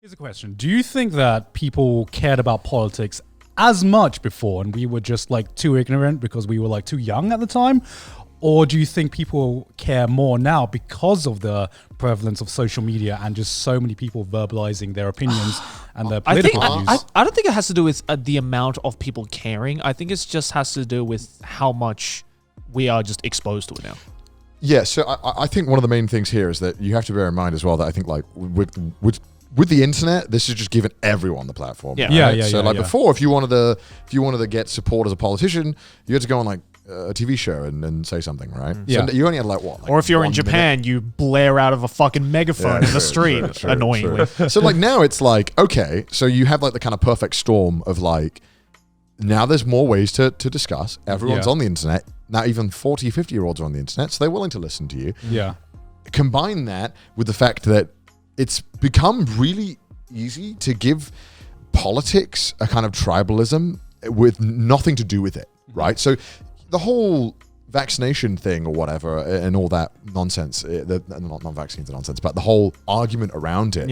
Here's a question. Do you think that people cared about politics as much before and we were just like too ignorant because we were like too young at the time? Or do you think people care more now because of the prevalence of social media and just so many people verbalizing their opinions and their political views? I don't think it has to do with the amount of people caring. I think it just has to do with how much we are just exposed to it now. Yeah, so I think one of the main things here is that you have to bear in mind as well that I think like with the internet, this is just giving everyone the platform. Yeah. Right? So before, if you wanted to get support as a politician, you had to go on like a TV show and say something, right? Yeah. So you only had like what? Like or if you're in Japan, you blare out of a fucking megaphone in the street, true, annoyingly. True. So like now it's like, okay, so you have like the kind of perfect storm of like, now there's more ways to discuss. Everyone's on the internet. Now even 40, 50-year-olds are on the internet, so they're willing to listen to you. Yeah. Combine that with the fact that it's become really easy to give politics a kind of tribalism with nothing to do with it, right? So the whole vaccination thing or whatever and all that nonsense, not vaccines are nonsense, but the whole argument around it,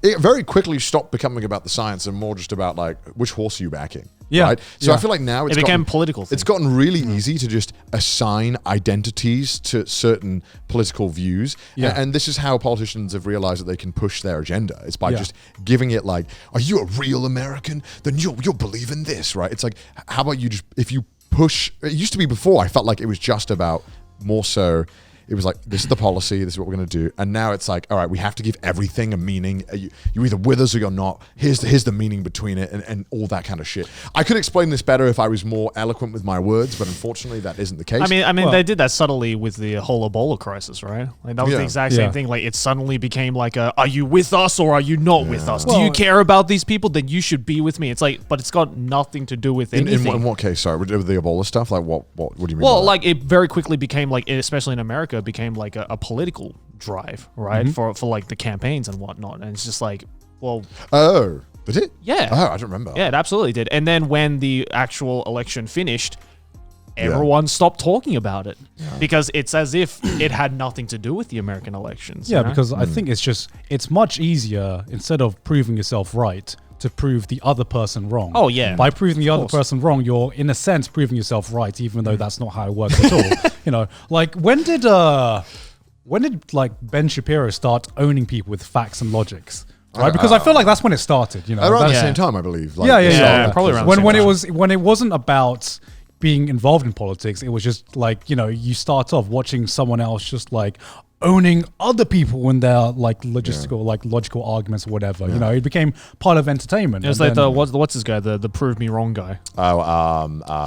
it very quickly stopped becoming about the science and more just about like, which horse are you backing? Yeah. Right? So I feel like now It became political. It's gotten really easy to just assign identities to certain political views. Yeah. And this is how politicians have realized that they can push their agenda. It's by just giving it like, are you a real American? Then you'll believe in this, right? It's like, how about you just, if you push, it used to be before, I felt like it was just about more so, it was like, this is the policy, this is what we're going to do. And now it's like, all right, we have to give everything a meaning. You're either with us or you're not. Here's the meaning between it and all that kind of shit. I could explain this better if I was more eloquent with my words, but unfortunately that isn't the case. I mean, they did that subtly with the whole Ebola crisis, right? Like that was the exact same thing. Like it suddenly became like, are you with us or are you not with us? Do you care about these people? Then you should be with me. It's like, but it's got nothing to do with anything. In what case? Sorry, with the Ebola stuff? Like what do you mean? Well, like it very quickly became like, especially in America, became like a political drive, right? For like the campaigns and whatnot. And it's just like, well, oh, did it? Yeah. Oh, I don't remember. Yeah, it absolutely did. And then when the actual election finished, everyone stopped talking about it because it's as if it had nothing to do with the American elections. Yeah, because I think it's much easier instead of proving yourself right to prove the other person wrong. Oh, yeah. By proving the other person wrong, you're in a sense proving yourself right, even though that's not how it works at all. You know, like when did like Ben Shapiro start owning people with facts and logics? Right, because I feel like that's when it started. You know, around the same time, I believe. Like, probably around the same time. When it wasn't about being involved in politics, it was just like, you know, you start off watching someone else just like owning other people in their like logical arguments or whatever. You know, it became part of entertainment. It was like what's his guy, the prove me wrong guy.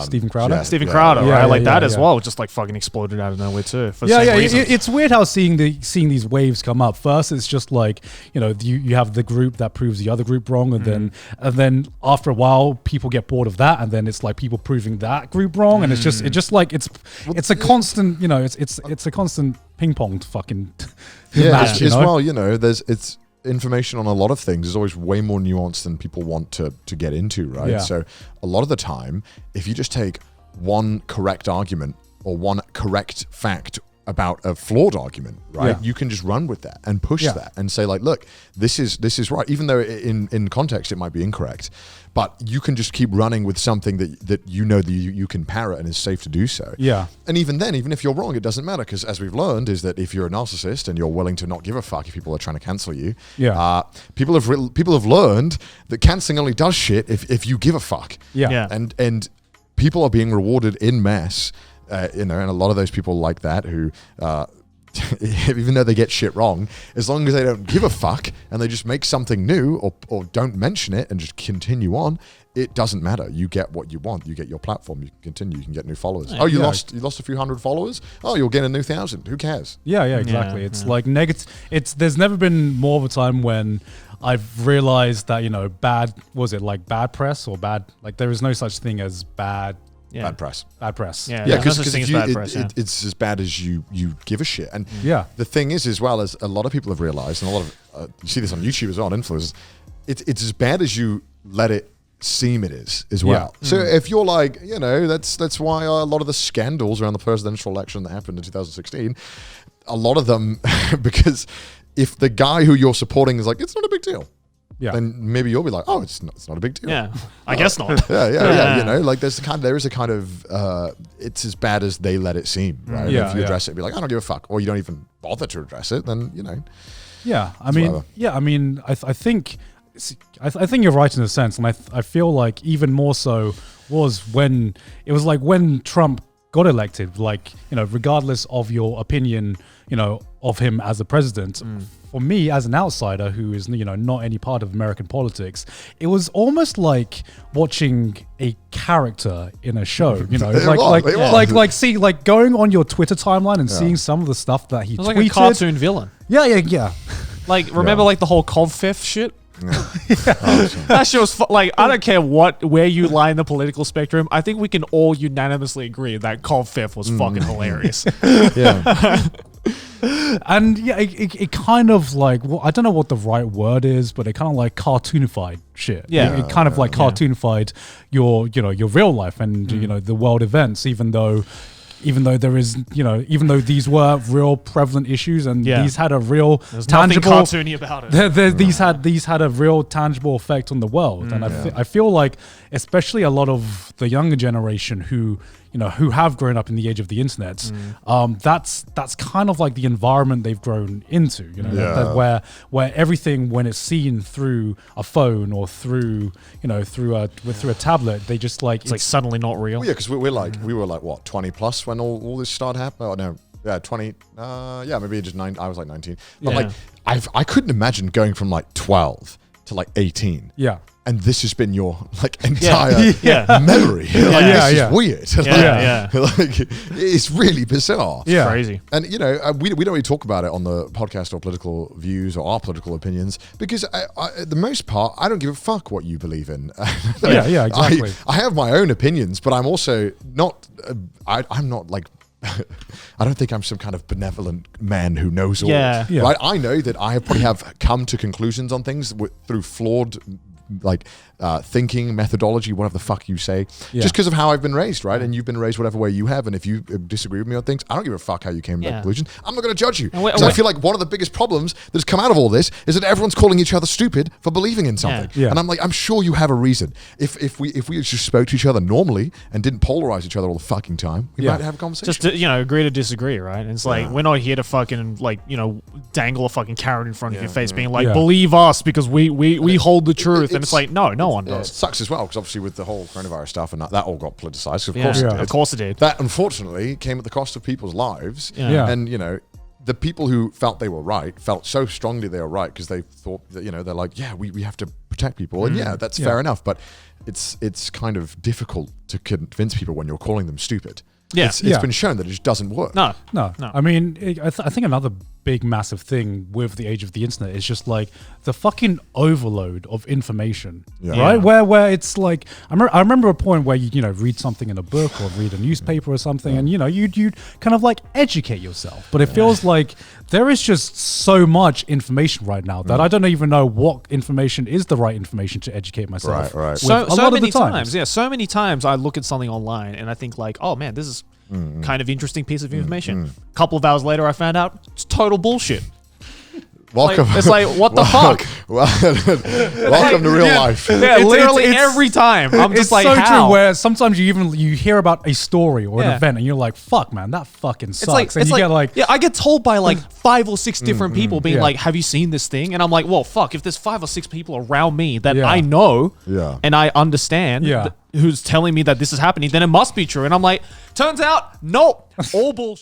Stephen Crowder. Yeah, Stephen Crowder, right? That as well, just like fucking exploded out of nowhere too. For the same reasons. It's weird how seeing these waves come up. First, it's just like, you know, you have the group that proves the other group wrong, and then after a while, people get bored of that, and then it's like people proving that group wrong, and it's just like it's a constant, you know, it's a constant ping pong fucking match, as well. You know, it's information on a lot of things is always way more nuanced than people want to get into, right? Yeah. So a lot of the time, if you just take one correct argument or one correct fact about a flawed argument, right? You can just run with that and push that and say like, look, this is right, even though in context it might be incorrect, but you can just keep running with something that you know that you can parrot and is safe to do so. Yeah. And even then, even if you're wrong, it doesn't matter, because as we've learned is that if you're a narcissist and you're willing to not give a fuck if people are trying to cancel you, people have learned that canceling only does shit if you give a fuck. And people are being rewarded in mass. You know, and a lot of those people like that who, even though they get shit wrong, as long as they don't give a fuck and they just make something new or don't mention it and just continue on, it doesn't matter. You get what you want. You get your platform. You can continue. You can get new followers. Oh, you lost a few hundred followers? Oh, you'll get a new 1,000. Who cares? Yeah, exactly. It's like negative. There's never been more of a time when I've realized that, you know, bad press or bad, like there is no such thing as bad. Bad press. Bad press. Yeah, because it's as bad as you give a shit. And the thing is, as well, as a lot of people have realized, and a lot of you see this on YouTube as well, on influencers, it's as bad as you let it seem it is as well. So if you're like, you know, that's why a lot of the scandals around the presidential election that happened in 2016, a lot of them, because if the guy who you're supporting is like, it's not a big deal. then maybe you'll be like, oh, it's not a big deal. Yeah, I guess not. Yeah. You know, like there is a kind of it's as bad as they let it seem, right? Yeah, if you address it, be like, I don't give a fuck, or you don't even bother to address it, then you know. Yeah, I mean, I think you're right in a sense, and I feel like even more so was when Trump got elected, like, you know, regardless of your opinion, you know, of him as a president. For me, as an outsider who is, you know, not any part of American politics, it was almost like watching a character in a show, you know, see, like going on your Twitter timeline and seeing some of the stuff that he tweeted. Like a cartoon villain. Yeah. Like, remember like the whole Covfeff shit? That shit was like, I don't care where you lie in the political spectrum. I think we can all unanimously agree that Covfeff was fucking hilarious. And yeah, it kind of like, well, I don't know what the right word is, but it kind of like cartoonified shit. It kind of like cartoonified your real life and you know, the world events, even though there is, you know, even though these were real prevalent issues and these had a real tangible, nothing cartoony about it. These had a real tangible effect on the world, and I feel like, especially a lot of the younger generation who have grown up in the age of the internet, that's kind of like the environment they've grown into, you know, where everything, when it's seen through a phone or through a tablet, they just like it's like suddenly not real. Well, yeah, because we were like what, 20 plus when all this started happening. Oh no, yeah, 20. Maybe just 9. I was like 19. But like I couldn't imagine going from like 12 to like 18. Yeah. And this has been your like entire memory. This is weird. Like, it's really bizarre. Yeah, crazy. And you know, we don't really talk about it on the podcast or political views or our political opinions because the most part, I don't give a fuck what you believe in. Exactly. I have my own opinions, but I'm also not. I'm not like. I don't think I'm some kind of benevolent man who knows all. Right? I know that I probably have come to conclusions on things through flawed like thinking, methodology, whatever the fuck you say, just because of how I've been raised, right? And you've been raised whatever way you have, and if you disagree with me on things, I don't give a fuck how you came to that conclusion. I'm not going to judge you. Because I feel like one of the biggest problems that's come out of all this is that everyone's calling each other stupid for believing in something. And I'm like, I'm sure you have a reason. If we just spoke to each other normally and didn't polarize each other all the fucking time, we might have a conversation. Just to, agree to disagree, right? And it's like, we're not here to fucking like, dangle a fucking carrot in front of your face being like, believe us because we hold the truth. And it's like, no one does. It sucks as well, because obviously with the whole coronavirus stuff and that all got politicized. Of course it did. Of course it did. That unfortunately came at the cost of people's lives. And the people who felt they were right felt so strongly they were right because they thought that, they're like, we have to protect people. And that's fair enough. But it's kind of difficult to convince people when you're calling them stupid. It's been shown that it just doesn't work. No. I mean, I think another big massive thing with the age of the internet is just like the fucking overload of information, right? Where it's like, I remember a point where you read something in a book or read a newspaper or something, and you'd kind of like educate yourself, but it feels like there is just so much information right now that I don't even know what information is the right information to educate myself. Right. So many times I look at something online and I think like, oh man, this is kind of interesting piece of information. A couple of hours later, I found out it's total bullshit. Welcome. It's like, what the fuck? Welcome to real life. Yeah, literally every time. I'm just like, so how? True, where sometimes you hear about a story or an event and you're like, fuck, man, that fucking sucks. I get told by like 5 or 6 different people being like, have you seen this thing? And I'm like, well, fuck, if there's 5 or 6 people around me that I know and I understand who's telling me that this is happening, then it must be true. And I'm like, turns out, nope, all bullshit.